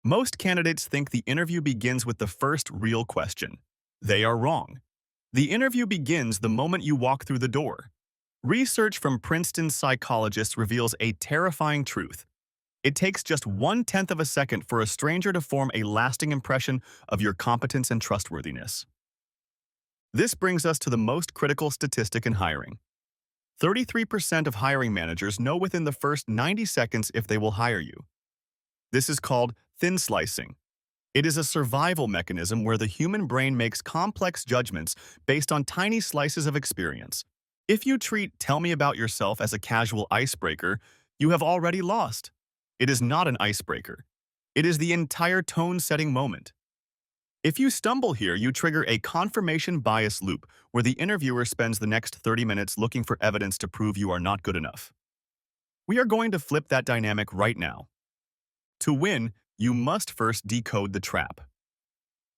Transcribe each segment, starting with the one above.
Most candidates think the interview begins with the first real question. They are wrong. The interview begins the moment you walk through the door. Research from Princeton psychologists reveals a terrifying truth. It takes just 1/10 of a second for a stranger to form a lasting impression of your competence and trustworthiness. This brings us to the most critical statistic in hiring. 33% of hiring managers know within the first 90 seconds if they will hire you. This is called thin slicing. It is a survival mechanism where the human brain makes complex judgments based on tiny slices of experience. If you treat "tell me about yourself" as a casual icebreaker, you have already lost. It is not an icebreaker. It is the entire tone-setting moment. If you stumble here, you trigger a confirmation bias loop where the interviewer spends the next 30 minutes looking for evidence to prove you are not good enough. We are going to flip that dynamic right now. To win, you must first decode the trap.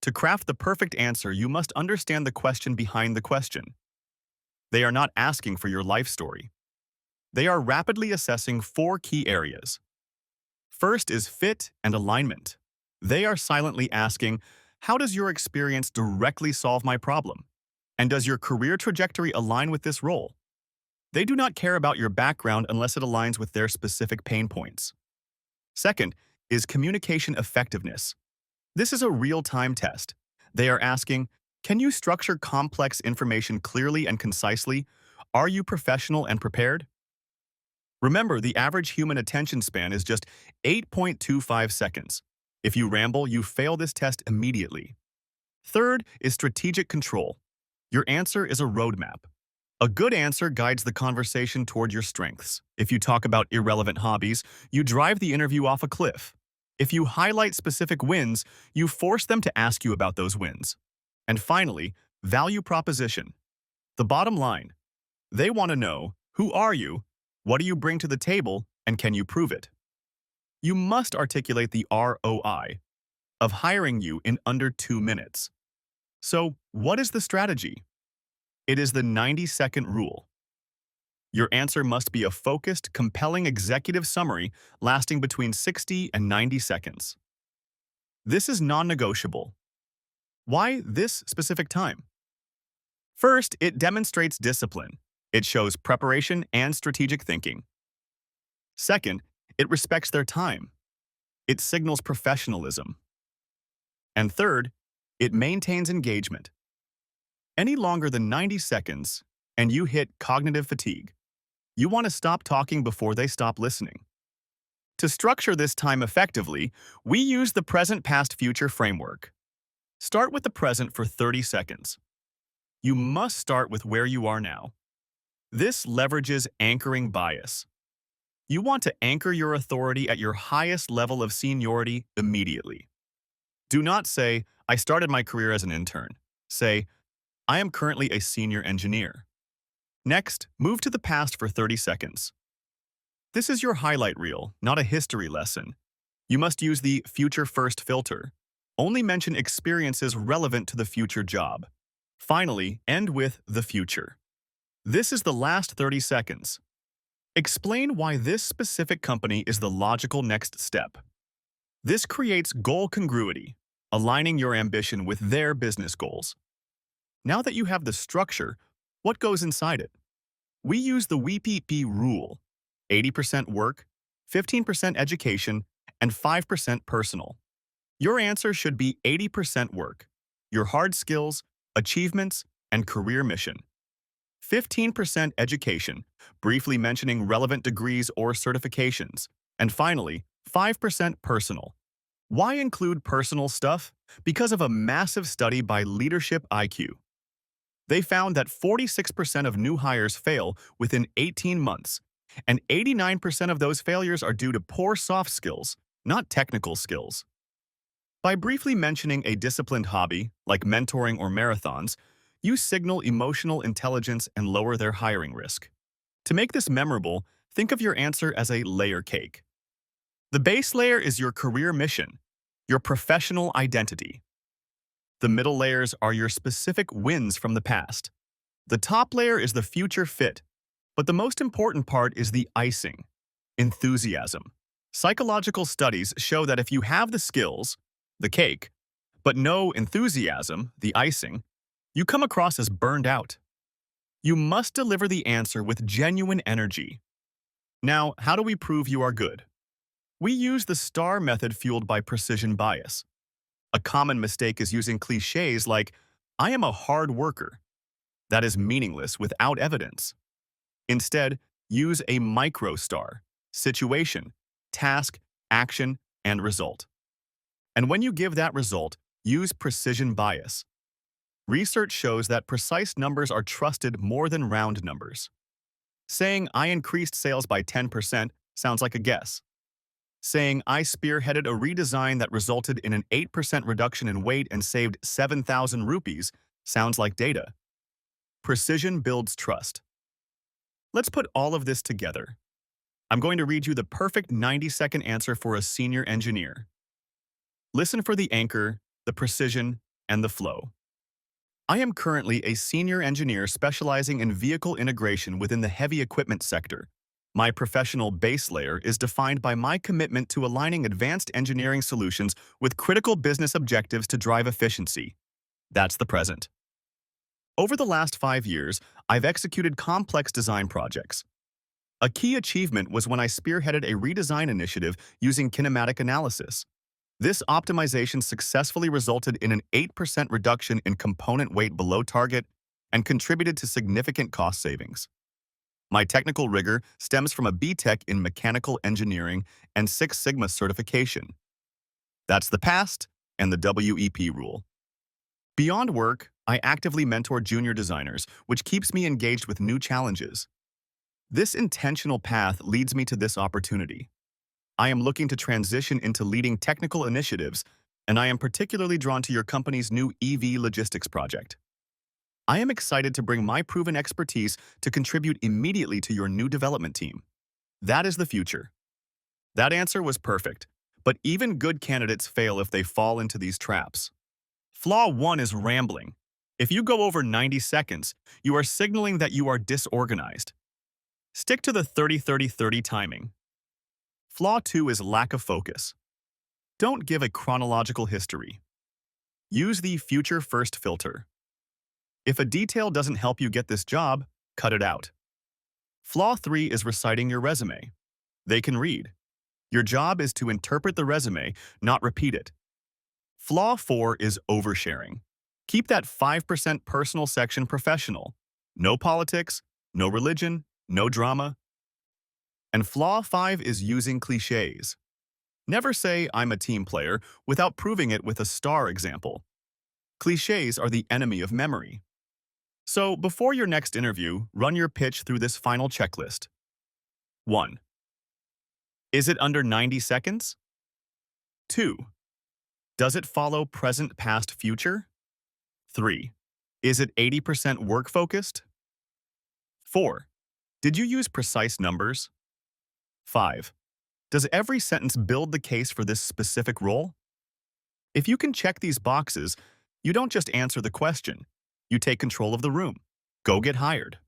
To craft the perfect answer, you must understand the question behind the question. They are not asking for your life story. They are rapidly assessing 4 key areas. First is fit and alignment. They are silently asking, how does your experience directly solve my problem? And does your career trajectory align with this role? They do not care about your background unless it aligns with their specific pain points. Second is communication effectiveness. This is a real-time test. They are asking, can you structure complex information clearly and concisely? Are you professional and prepared? Remember, the average human attention span is just 8.25 seconds. If you ramble, you fail this test immediately. Third is strategic control. Your answer is a roadmap. A good answer guides the conversation toward your strengths. If you talk about irrelevant hobbies, you drive the interview off a cliff. If you highlight specific wins, you force them to ask you about those wins. And finally, value proposition. The bottom line. They want to know, who are you, what do you bring to the table, and can you prove it? You must articulate the ROI of hiring you in under 2 minutes. So, what is the strategy? It is the 90-second rule. Your answer must be a focused, compelling executive summary lasting between 60 and 90 seconds. This is non-negotiable. Why this specific time? First, it demonstrates discipline. It shows preparation and strategic thinking. Second, it respects their time. It signals professionalism. And third, it maintains engagement. Any longer than 90 seconds, and you hit cognitive fatigue. You want to stop talking before they stop listening. To structure this time effectively, we use the present-past-future framework. Start with the present for 30 seconds. You must start with where you are now. This leverages anchoring bias. You want to anchor your authority at your highest level of seniority immediately. Do not say, I started my career as an intern. Say, I am currently a senior engineer. Next, move to the past for 30 seconds. This is your highlight reel, not a history lesson. You must use the future first filter. Only mention experiences relevant to the future job. Finally, end with the future. This is the last 30 seconds. Explain why this specific company is the logical next step. This creates goal congruity, aligning your ambition with their business goals. Now that you have the structure, what goes inside it? We use the WPP rule: 80% work, 15% education, and 5% personal. Your answer should be 80% work, your hard skills, achievements, and career mission. 15% education, briefly mentioning relevant degrees or certifications. And finally, 5% personal. Why include personal stuff? Because of a massive study by Leadership IQ. They found that 46% of new hires fail within 18 months, and 89% of those failures are due to poor soft skills, not technical skills. By briefly mentioning a disciplined hobby, like mentoring or marathons, you signal emotional intelligence and lower their hiring risk. To make this memorable, think of your answer as a layer cake. The base layer is your career mission, your professional identity. The middle layers are your specific wins from the past. The top layer is the future fit, but the most important part is the icing: enthusiasm. Psychological studies show that if you have the skills, the cake, but no enthusiasm, the icing, you come across as burned out. You must deliver the answer with genuine energy. Now, how do we prove you are good? We use the STAR method fueled by precision bias. A common mistake is using cliches like, I am a hard worker. That is meaningless without evidence. Instead, use a micro STAR: situation, task, action, and result. And when you give that result, use precision bias. Research shows that precise numbers are trusted more than round numbers. Saying, I increased sales by 10% sounds like a guess. Saying, I spearheaded a redesign that resulted in an 8% reduction in weight and saved 7,000 rupees sounds like data. Precision builds trust. Let's put all of this together. I'm going to read you the perfect 90-second answer for a senior engineer. Listen for the anchor, the precision, and the flow. I am currently a senior engineer specializing in vehicle integration within the heavy equipment sector. My professional base layer is defined by my commitment to aligning advanced engineering solutions with critical business objectives to drive efficiency. That's the present. Over the last 5 years, I've executed complex design projects. A key achievement was when I spearheaded a redesign initiative using kinematic analysis. This optimization successfully resulted in an 8% reduction in component weight below target and contributed to significant cost savings. My technical rigor stems from a BTech in mechanical engineering and Six Sigma certification. That's the past and the WEP rule. Beyond work, I actively mentor junior designers, which keeps me engaged with new challenges. This intentional path leads me to this opportunity. I am looking to transition into leading technical initiatives, and I am particularly drawn to your company's new EV logistics project. I am excited to bring my proven expertise to contribute immediately to your new development team. That is the future. That answer was perfect, but even good candidates fail if they fall into these traps. Flaw 1 is rambling. If you go over 90 seconds, you are signaling that you are disorganized. Stick to the 30-30-30 timing. Flaw 2 is lack of focus. Don't give a chronological history. Use the future first filter. If a detail doesn't help you get this job, cut it out. Flaw 3 is reciting your resume. They can read. Your job is to interpret the resume, not repeat it. Flaw 4 is oversharing. Keep that 5% personal section professional. No politics, no religion, no drama. And flaw 5 is using cliches. Never say, I'm a team player, without proving it with a STAR example. Cliches are the enemy of memory. So, before your next interview, run your pitch through this final checklist. 1. Is it under 90 seconds? 2. Does it follow present, past, future? 3. Is it 80% work-focused? 4. Did you use precise numbers? 5. Does every sentence build the case for this specific role? If you can check these boxes, you don't just answer the question. You take control of the room. Go get hired.